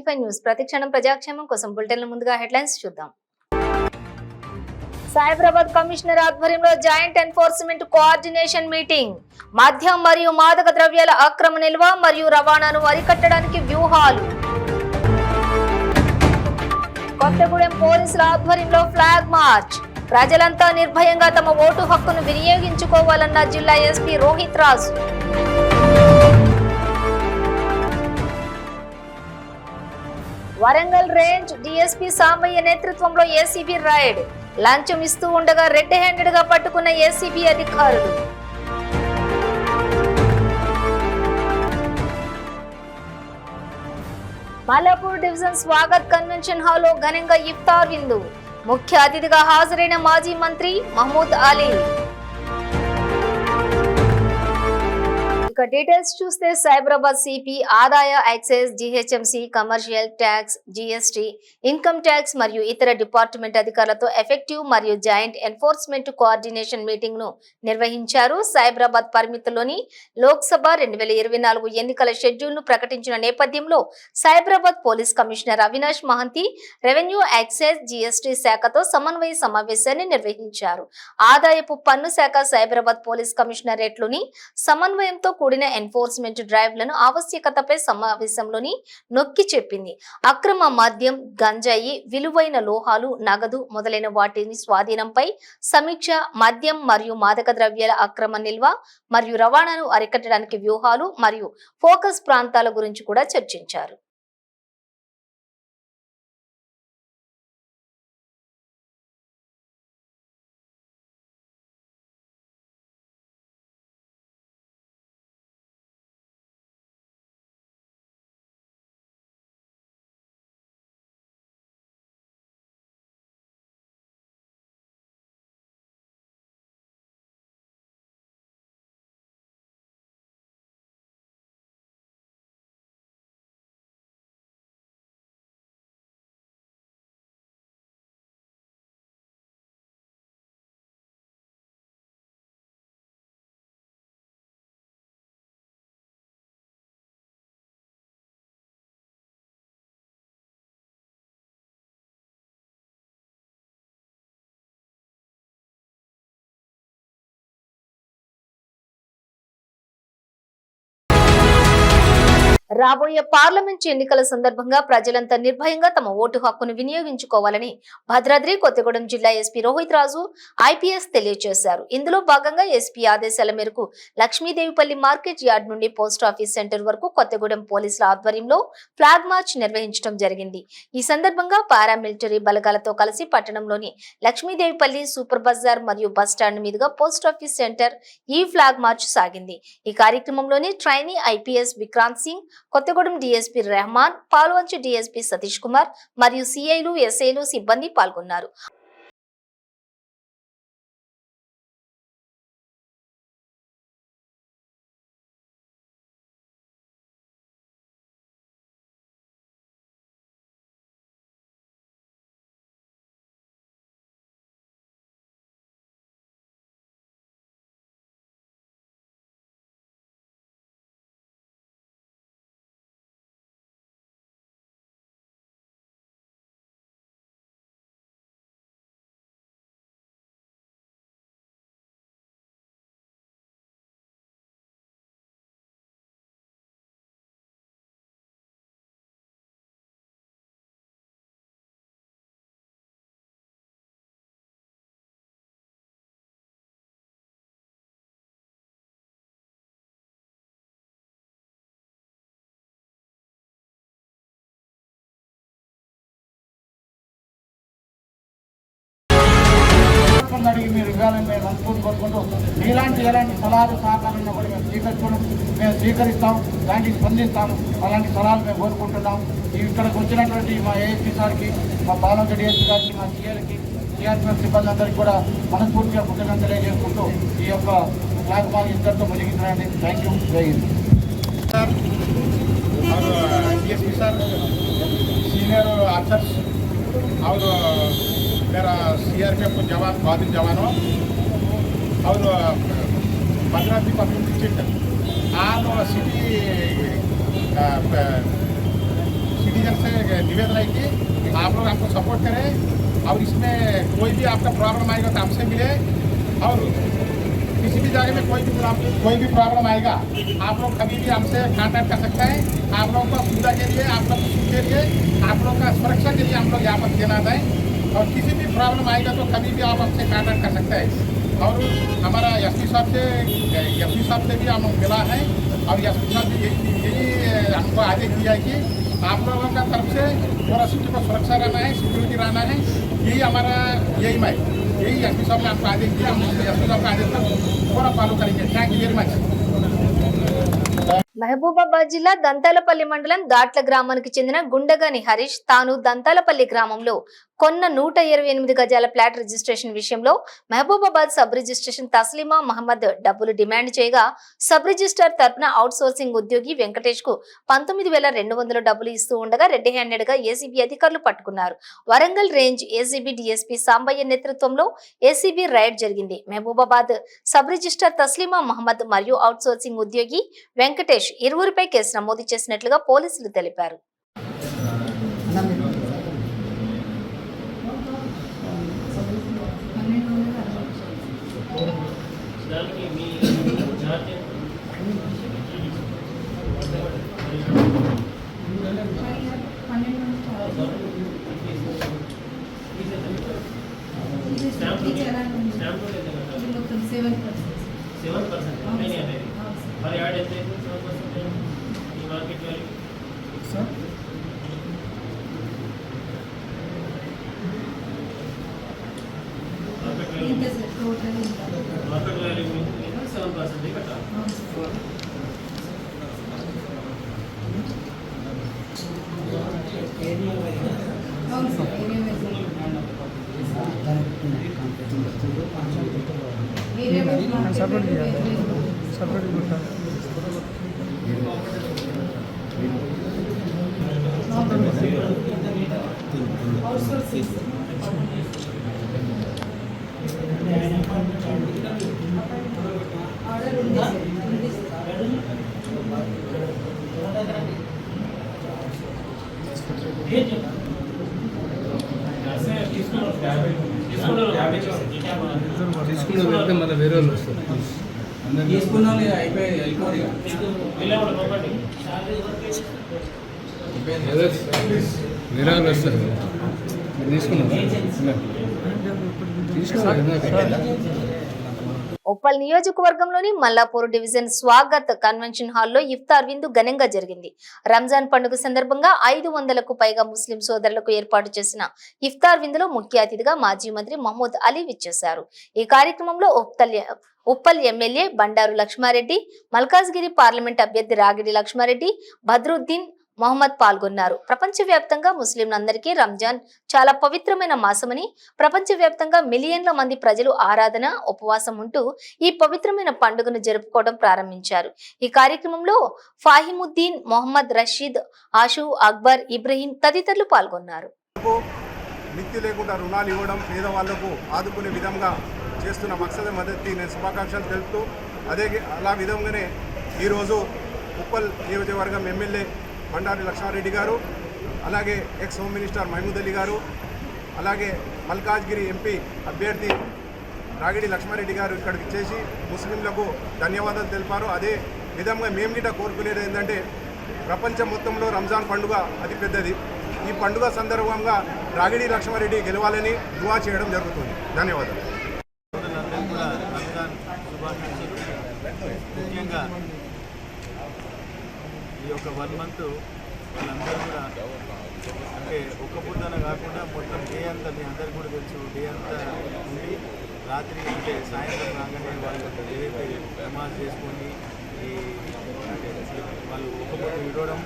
I95 news ప్రతిక్షణం ప్రజాక్షేమం కోసం బులెటిన్ల ముందుగా హెడ్లైన్స్ చూద్దాం. సైబరాబాద్ కమిషనర్ ఆధ్వర్యంలో జాయింట్ ఎన్ఫోర్స్మెంట్ కోఆర్డినేషన్ మీటింగ్. మద్యం మరియు మాదక ద్రవ్యాల అక్రమ నిల్వ మరియు రవాణాను అరికట్టడానికి వ్యూహాలు. కొత్తగూడెం పోలీసుల ఆధ్వర్యంలో ఫ్లాగ్ మార్చ్. ప్రజలంతా నిర్భయంగా తమ ఓటు హక్కును వినియోగించుకోవాలన్న జిల్లా ఎస్పీ రోహిత్ రాజు. వరంగల్ రేంజ్ డీఎస్పీ సాంబయ్య నేతృత్వంలో ఏసీబీ రైడ్. లంచం ఇస్తూ ఉండగా రెడ్ హ్యాండెడ్ గా పట్టుకున్న ఏసీబీ అధికారులు. మల్లాపూర్ డివిజన్ స్వాగత్ కన్వెన్షన్ హాల్లో ఘనంగా ఇఫ్తార్ విందు. ముఖ్య అతిథిగా హాజరైన మాజీ మంత్రి మహమూద్ అలీ. ఇక డీటెయిల్స్ చూస్తే సైబరాబాద్ సిపి ఆదాయ excise, GHMC, commercial tax, GST, income tax మరియు ఇతర డిపార్ట్మెంట్ అధికారులతో ఎఫెక్టివ్ మరియు జాయింట్ ఎన్ఫోర్స్మెంట్ కోఆర్డినేషన్ మీటింగ్ ను నిర్వహించారు. సైబరాబాద్ పరిమితిలోని లోక్సభ 2024 ఎన్నికల షెడ్యూల్ ను ప్రకటించిన నేపథ్యంలో Cyberabad police commissioner Avinash Mohanty revenue, excise, GST శాఖతో సమన్వయ సమావేశాన్ని నిర్వహించారు. ఆదాయపు పన్ను శాఖ సైబరాబాద్ పోలీస్ కమిషనరేట్లోని సమన్వయంతో కూడిన ఎన్ఫోర్స్మెంట్ డ్రైవ్లను ఆవశ్యకతపై సమావేశంలోని నొక్కి చెప్పింది. అక్రమ మద్యం, గంజాయి, విలువైన లోహాలు, నగదు మొదలైన వాటిని స్వాధీనంపై సమీక్ష, మద్యం మరియు మాదక ద్రవ్యాల అక్రమ నిల్వ మరియు రవాణాను అరికట్టడానికి వ్యూహాలు మరియు ఫోకస్ ప్రాంతాల గురించి కూడా చర్చించారు. రాబోయే పార్లమెంట్ ఎన్నికల సందర్భంగా ప్రజలంతా నిర్భయంగా తమ ఓటు హక్కును వినియోగించుకోవాలని భద్రాద్రి కొత్తగూడెం జిల్లా ఎస్పీ రోహిత్ రాజు ఐపీఎస్ తెలియజేశారు. ఇందులో భాగంగా ఎస్పీ ఆదేశాల మేరకు లక్ష్మీదేవిపల్లి మార్కెట్ యార్డ్ నుండి పోస్ట్ ఆఫీస్ సెంటర్ వరకు కొత్తగూడెం పోలీసుల ఆధ్వర్యంలో ఫ్లాగ్ మార్చ్ నిర్వహించడం జరిగింది. ఈ సందర్భంగా పారామిలిటరీ బలగాలతో కలిసి పట్టణంలోని లక్ష్మీదేవిపల్లి, సూపర్ బజార్ మరియు బస్టాండ్ మీదుగా పోస్ట్ ఆఫీస్ సెంటర్ ఈ ఫ్లాగ్ మార్చ్ సాగింది. ఈ కార్యక్రమంలోని trainee IPS Vikrant Singh, Kothagudem DSP Rehman, Palvancha DSP Satish Kumar మరియు సిఐలు, ఎస్ఐలు సిబ్బంది పాల్గొన్నారు. అడిగి మీరు ఇవ్వాలని మేము అనుకుంటూ కోరుకుంటూ ఎలాంటి సలహాలు సహకారం కూడా మేము స్వీకరిస్తాం, దానికి స్పందిస్తాము. అలాంటి సలహాలు మేము కోరుకుంటున్నాం. ఇక్కడికి వచ్చినటువంటి మా ఏఎస్పీ సార్కి, మా పాలక డిఎస్పీ గారికి, మా సీఎల్కి, సిఆర్పిఎఫ్ సిబ్బంది అందరికీ కూడా మనస్ఫూర్తిగా కృతజ్ఞతలు తెలియజేసుకుంటూ ఈ యొక్క ఫ్లాగ్ మార్చ్ ఇద్దరితో ముగిస్తున్నాయండి. Thank you. జై Hind. DSP sir, senior officers और मेरा सीआरपीएफ जवान, बहादुर जवानों और Bhadradri public district all city citizen से निवेदन है कि आप लोग हमको सपोर्ट करें और इसमें कोई भी आपका प्रॉब्लम आएगा तो हमसे मिले और किसी भी जगह में कोई भी प्रॉब्लम आएगा आप लोग कभी भी हमसे कांटेक्ट कर सकते हैं। आप लोगों को सुविधा के लिए, आप लोग की सुख के लिए, आप लोग का सुरक्षा के लिए हम लोग यहाँ पर तैनात हैं और किसी भी प्रॉब्लम आएगा तो कभी भी आप हमसे कांटेक्ट कर सकते हैं। और हमारा एसपी साहब से भी हम मिला है और एसपी साहब से यही हमको आदेश दिया है कि आप लोगों का तरफ से पूरा सिटी को सुरक्षा रहना है, सिक्योरिटी रहना है। यही हमारा यही एसपी साहब ने हमको आदेश दिया। हम एसपी साहब का आदेश का पूरा फॉलो करेंगे। Thank you very much. Mahabubabad జిల్లా దంతాలపల్లి మండలం దాట్ల గ్రామానికి చెందిన గుండగాని హరీష్ తాను దంతాలపల్లి గ్రామంలో కొన్న 128 గజాల ఫ్లాట్ రిజిస్ట్రేషన్ విషయంలో మహబూబాబాద్ సబ్ రిజిస్ట్రేషన్ తస్లీమా మహమ్మద్ డబ్బులు డిమాండ్ చేయగా సబ్ రిజిస్ట్రార్ తరపున అవుట్ సోర్సింగ్ ఉద్యోగి వెంకటేష్ కు 19,200 డబ్బులు ఇస్తూ ఉండగా రెడ్ హ్యాండెడ్ గా ఏసీబీ అధికారులు పట్టుకున్నారు. Warangal range ACB DSP Sambaiah నేతృత్వంలో ఏసీబీ రైడ్ జరిగింది. మహబూబాబాద్ సబ్ రిజిస్ట్రార్ తస్లీమా మహమ్మద్ మరియు అవుట్ సోర్సింగ్ ఉద్యోగి వెంకటేష్ ఇరువురిపై కేసు నమోదు చేసినట్లుగా పోలీసులు తెలిపారు. మళ్ళీ వేరే వాళ్ళు వస్తారు. వేరే వాళ్ళు వస్తారు. ఉప్పల్ నియోజకవర్గంలోని మల్లాపూర్ డివిజన్ స్వాగత్ కన్వెన్షన్ హాల్లో ఇఫ్తార్ విందు ఘనంగా జరిగింది. రంజాన్ పండుగ సందర్భంగా 500కు పైగా ముస్లిం సోదరులకు ఏర్పాటు చేసిన ఇఫ్తార్ విందులో ముఖ్య అతిథిగా మాజీ మంత్రి మహమూద్ అలీ విచ్చేశారు. ఈ కార్యక్రమంలో ఉప్పల్ ఎమ్మెల్యే బండారు లక్ష్మారెడ్డి, మల్కాజ్గిరి పార్లమెంట్ అభ్యర్థి రాగిడి లక్ష్మారెడ్డి, బద్రుద్దీన్ మొహమ్మద్ పాల్గొన్నారు. ప్రపంచవ్యాప్తంగా ముస్లింలందరికీ రంజాన్ చాలా పవిత్రమైన మాసమని, ప్రపంచవ్యాప్తంగా మిలియన్ల మంది ప్రజలు ఆరాధన, ఉపవాసం ఉంటూ ఈ పవిత్రమైన పండుగను జరుపుకోవడం ప్రారంభించారు. ఈ కార్యక్రమంలో ఫాహిముద్దీన్, మొహమ్మద్ రషీద్, ఆషు, అక్బర్, ఇబ్రహీం తదితరులు పాల్గొన్నారు. మిత్తి లేకుండా రుణాలు ఇవ్వడం, పేదవాళ్లకు ఆదుకునే విధంగా చేస్తున్న మక్సద్ మదత్కి నేను శుభాకాంక్షలు తెలుపుతూ, అలా విధంగానే ఈరోజు ఉప్పల్ నియోజకవర్గం ఎమ్మెల్యే బండారు లక్ష్మారెడ్డి గారు, అలాగే ex home minister Mahmood Ali గారు, అలాగే మల్కాజ్గిరి ఎంపీ అభ్యర్థి రాగిడి లక్ష్మారెడ్డి గారు ఇక్కడికి చేసి ముస్లింలకు ధన్యవాదాలు తెలిపారు. అదే విధంగా మేము గిట్ట కోరుకునేది ఏంటంటే, ప్రపంచం మొత్తంలో రంజాన్ పండుగ అతిపెద్దది. ఈ పండుగ సందర్భంగా రాగిడి లక్ష్మారెడ్డి గెలవాలని దువా చేయడం జరుగుతుంది. ధన్యవాదాలు. ముఖ్యంగా ఈ యొక్క 1 మంత్ వాళ్ళందరూ కూడా అంటే ఒక్క పూటన కాకుండా మొత్తం డే అంతా మీ అందరికీ కూడా తెలుసు, డే అంతా ఉండి రాత్రి అంటే సాయంత్రం రాగానే వాళ్ళు ఏదైతే నమాజ్ చేసుకొని ఈ వాళ్ళు ఒక్క పూట విడవడం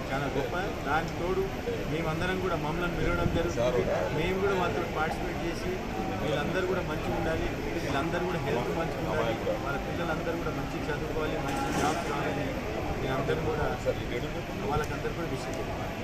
చాలా గొప్ప. దానికి తోడు మేమందరం కూడా మమ్మల్ని విడవడం జరుగుతుంది. మేము కూడా వాళ్ళతో పార్టిసిపేట్ చేసి వీళ్ళందరూ కూడా మంచిగా ఉండాలి, వీళ్ళందరూ కూడా హెల్త్ మంచిగా ఉండాలి, వాళ్ళ పిల్లలందరూ కూడా మంచిగా చదువుకోవాలి, మంచి జాబ్స్ కావాలని అందరూ కూడా వాళ్ళకందరూ కూడా విషయం చెప్పాలి.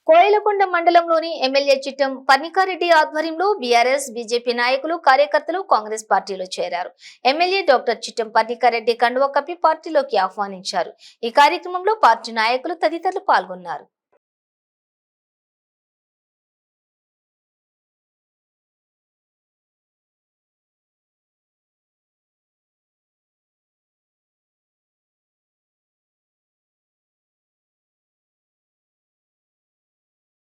కోయిలకొండ మండలంలోని ఎమ్మెల్యే చిట్టం పర్ణికారెడ్డి ఆధ్వర్యంలో బీఆర్ఎస్ బీజేపీ నాయకులు కార్యకర్తలు కాంగ్రెస్ పార్టీలో చేరారు. ఎమ్మెల్యే డాక్టర్ చిట్టం పర్ణికారెడ్డి కండువా కప్పి పార్టీలోకి ఆహ్వానించారు. ఈ కార్యక్రమంలో పార్టీ నాయకులు తదితరులు పాల్గొన్నారు.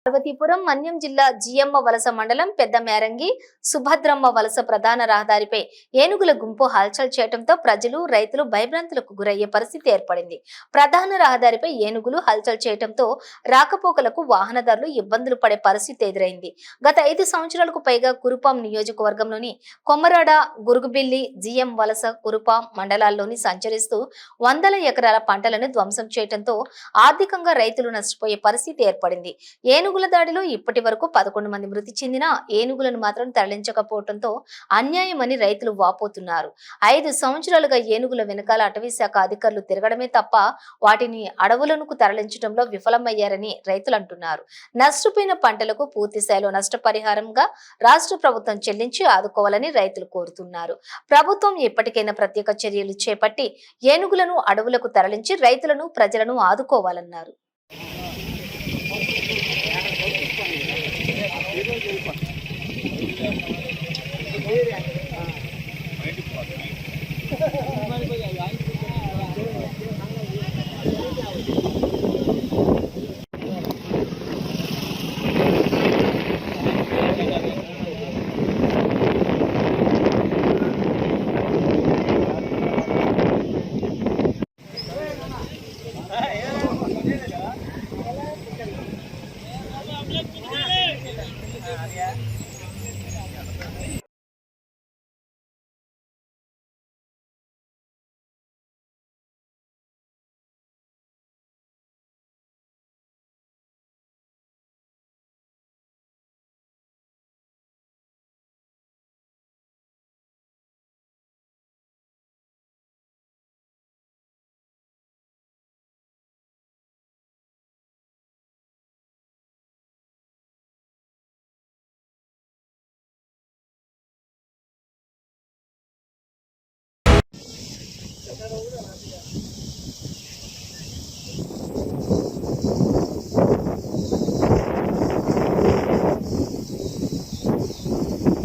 పార్వతీపురం మన్యం జిల్లా జియమ్మ వలస మండలం పెద్ద మేరంగి సుభద్రమ్మ వలస ప్రధాన రహదారిపై ఏనుగుల గుంపు హల్చల్ చేయడంతో ప్రజలు రైతులు భయభ్రాంతులకు గురయ్యే పరిస్థితి ఏర్పడింది. ప్రధాన రహదారిపై ఏనుగులు హల్చల్ చేయడంతో రాకపోకలకు వాహనదారులు ఇబ్బందులు పడే పరిస్థితి ఎదురైంది. గత 5 సంవత్సరాలకు పైగా కురుపాం నియోజకవర్గంలోని కొమరాడ, గురుగుబిల్లి, జిఎం వలస, కురుపాం మండలాల్లోని సంచరిస్తూ వందల ఎకరాల పంటలను ధ్వంసం చేయడంతో ఆర్థికంగా రైతులు నష్టపోయే పరిస్థితి ఏర్పడింది. ఏనుగుల దాడిలో ఇప్పటి వరకు 11 మంది మృతి చెందిన ఏనుగులను మాత్రం తరలించకపోవడంతో అన్యాయమని రైతులు వాపోతున్నారు. 5 సంవత్సరాలుగా ఏనుగుల వెనకాల అటవీ శాఖ అధికారులు తిరగడమే తప్ప వాటిని అడవులకు తరలించడంలో విఫలమయ్యారని రైతులు అంటున్నారు. నష్టపోయిన పంటలకు పూర్తి స్థాయిలో నష్టపరిహారంగా రాష్ట్ర ప్రభుత్వం చెల్లించి ఆదుకోవాలని రైతులు కోరుతున్నారు. ప్రభుత్వం ఎప్పటికైనా ప్రత్యేక చర్యలు చేపట్టి ఏనుగులను అడవులకు తరలించి రైతులను, ప్రజలను ఆదుకోవాలన్నారు.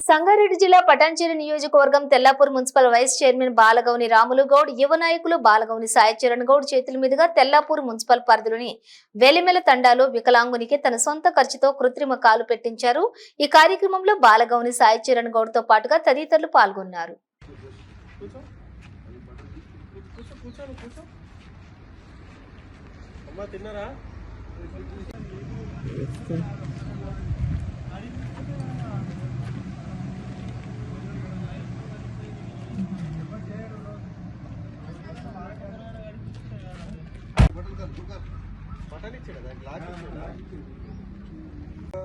సంగారెడ్డి జిల్లా పటాన్చెరు నియోజకవర్గం Tellapur municipal vice chairman Balagouni Ramulu Goud, యువ నాయకులు బాలగౌని సాయి చరణ్ గౌడ్ చేతుల మీదుగా తెల్లాపూర్ మున్సిపల్ పరిధిలోని వెలిమెల తండాలో వికలాంగునికి తన సొంత ఖర్చుతో కృత్రిమ కాలు పెట్టించారు. ఈ కార్యక్రమంలో బాలగౌని సాయి చరణ్ గౌడ్ తో పాటుగా తదితరులు పాల్గొన్నారు.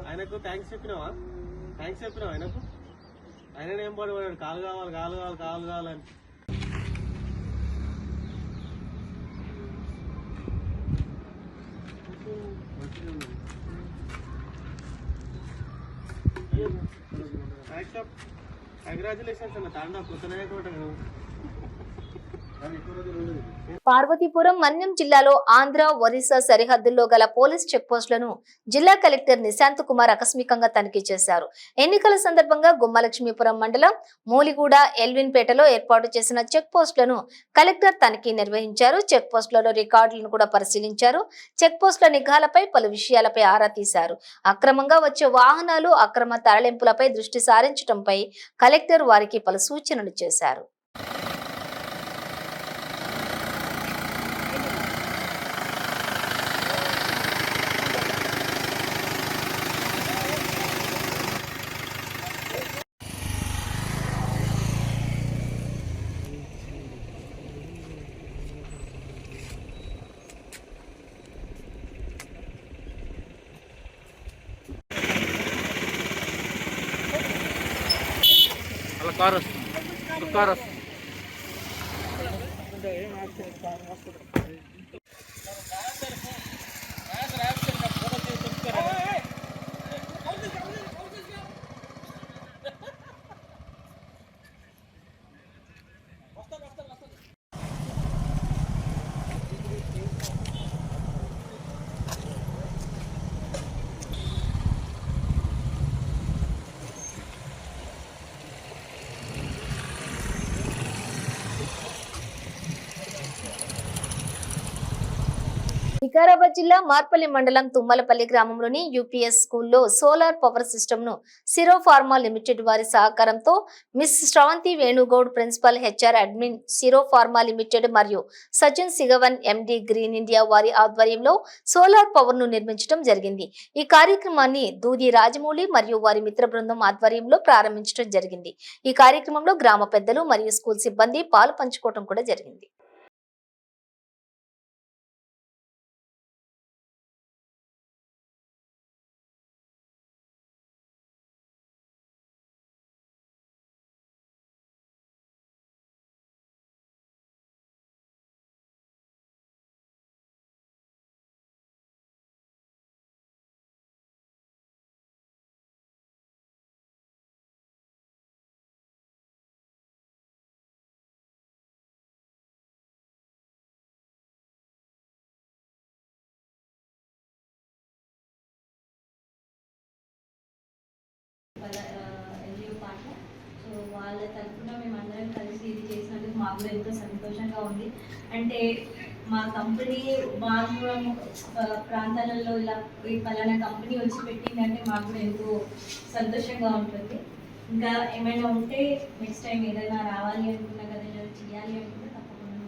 ఆయనకు థ్యాంక్స్ చెప్పినావా? థ్యాంక్స్ చెప్పినావా ఆయనకు? ఆయన ఏం పడిపోయాడు, కాలు కావాలి కాలు కావాలి కాలు కావాలని. కంగ్రాచులేషన్స్ అన్న తాండా కొత్త నాయకుడు. పార్వతీపురం మన్యం జిల్లాలో ఆంధ్ర ఒరిస్సా సరిహద్దుల్లో గల పోలీస్ చెక్ పోస్టులను జిల్లా కలెక్టర్ నిశాంత్ కుమార్ ఆకస్మికంగా తనిఖీ చేశారు. ఎన్నికల సందర్భంగా గుమ్మలక్ష్మీపురం మండలం మూలిగూడ ఎల్విన్పేటలో ఏర్పాటు చేసిన చెక్ పోస్టులను కలెక్టర్ తనిఖీ నిర్వహించారు. చెక్ పోస్టులలో రికార్డులను కూడా పరిశీలించారు. చెక్ పోస్టుల నిఘాలపై పలు విషయాలపై ఆరా తీశారు. అక్రమంగా వచ్చే వాహనాలు, అక్రమ తరలింపులపై దృష్టి సారించడంపై కలెక్టర్ వారికి పలు సూచనలు చేశారు. కారు వస్తుంది. వికారాబాద్ జిల్లా మార్పల్లి మండలం తుమ్మలపల్లి గ్రామంలోని యూపీఎస్ స్కూల్లో సోలార్ పవర్ సిస్టమ్ ను సిరో ఫార్మా లిమిటెడ్ వారి సహకారంతో miss Sravanthi Venu Goud principal HR admin Siro pharma limited మరియు సచిన్ సిగవన్ ఎండి గ్రీన్ ఇండియా వారి ఆధ్వర్యంలో సోలార్ పవర్ ను నిర్మించడం జరిగింది. ఈ కార్యక్రమాన్ని దూది రాజమౌళి మరియు వారి మిత్ర బృందం ఆధ్వర్యంలో ప్రారంభించడం జరిగింది. ఈ కార్యక్రమంలో గ్రామ పెద్దలు మరియు స్కూల్ సిబ్బంది పాలు పంచుకోవడం కూడా జరిగింది. ఎల్యూ పాట సో వాళ్ళ తరఫున మేమందరం కలిసి ఇది చేసినందుకు మాకు కూడా ఎంతో సంతోషంగా ఉంది. అంటే మా కంపెనీ మారుమూల ప్రాంతాలలో ఇలా ఈ పలానా కంపెనీ వచ్చి పెట్టిందంటే మాకు కూడా ఎంతో సంతోషంగా ఉంటుంది. ఇంకా ఏమైనా ఉంటే నెక్స్ట్ టైం ఏదైనా రావాలి అనుకున్నా కదా ఏదైనా చేయాలి అనుకున్నా తప్పకుండా.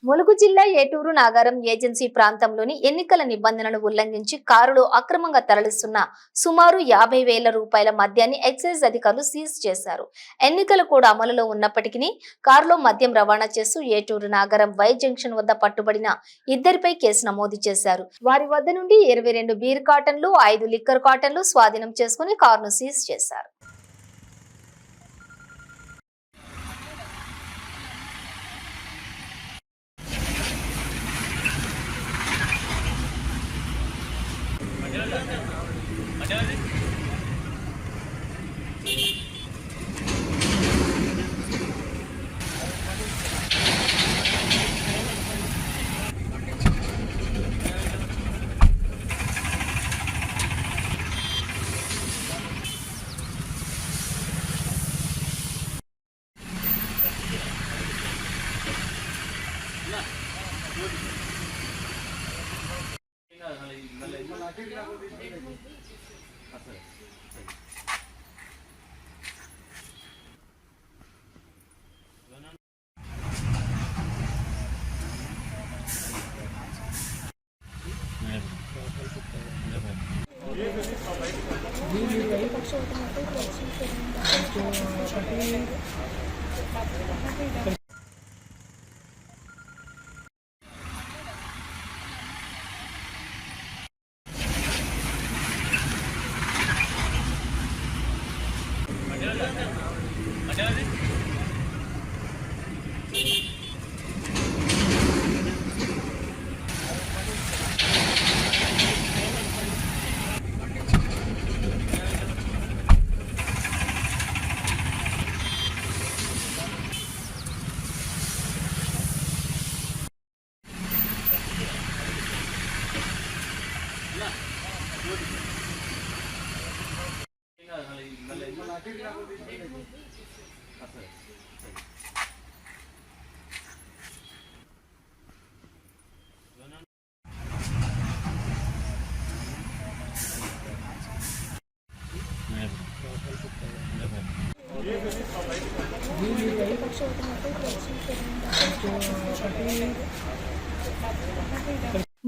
ములుగు జిల్లా ఏటూరు నాగారం ఏజెన్సీ ప్రాంతంలోని ఎన్నికల నిబంధనలు ఉల్లంఘించి కారులో అక్రమంగా తరలిస్తున్న సుమారు 50,000 రూపాయల మద్యాన్ని ఎక్సైజ్ అధికారులు సీజ్ చేశారు. ఎన్నికలు కూడా అమలులో ఉన్నప్పటికీ కారులో మద్యం రవాణా చేస్తూ ఏటూరు నాగారం వై జంక్షన్ వద్ద పట్టుబడిన ఇద్దరిపై కేసు నమోదు చేశారు. వారి వద్ద నుండి 22 బీర్ కాటన్లు, 5 లిక్కర్ కాటన్లు స్వాధీనం చేసుకుని కారును సీజ్ చేశారు.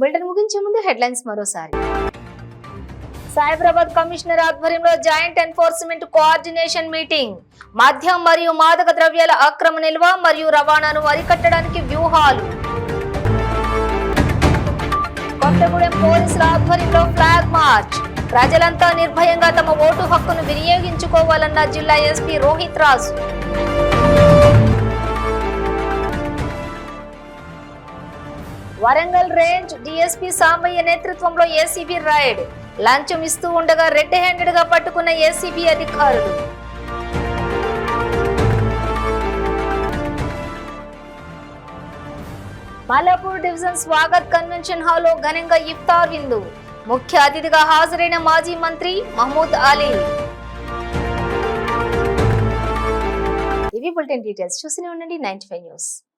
బులెటిన్ ముగించే ముందు హెడ్లైన్స్ మరోసారి. సైబరాబాద్ కమిషనర్ ఆధ్వర్యంలో జాయింట్ ఎన్ఫోర్స్మెంట్ కోఆర్డినేషన్ మీటింగ్. మద్యం మరియు మాదక ద్రవ్యాల అక్రమ నిల్వ మరియు రవాణాను అరికట్టడానికి వ్యూహాలు. కొత్తగూడెం పోలీసుల ఆధ్వర్యంలో ఫ్లాగ్ మార్చ్. ప్రజలంతా నిర్భయంగా తమ ఓటు హక్కును వినియోగించుకోవాలన్న జిల్లా ఎస్పీ రోహిత్ రాజు. వరంగల్ రేంజ్ డీఎస్పీ సాంబయ్య నేతృత్వంలో ఏసీబీ రైడ్. లంచం ఇస్తూ ఉండగా రెడ్ హ్యాండెడ్ గా పట్టుకున్న ఏసీబీ అధికారులు. మల్లాపూర్ డివిజన్ స్వాగత్ కన్వెన్షన్ హాల్లో ఘనంగా ఇఫ్తార్ విందు. ముఖ్య అతిథిగా హాజరైన మాజీ మంత్రి మహమూద్ అలీ. ఇవి బులెటిన్ డీటెయిల్స్. చూస్తూనే ఉండండి 95 న్యూస్.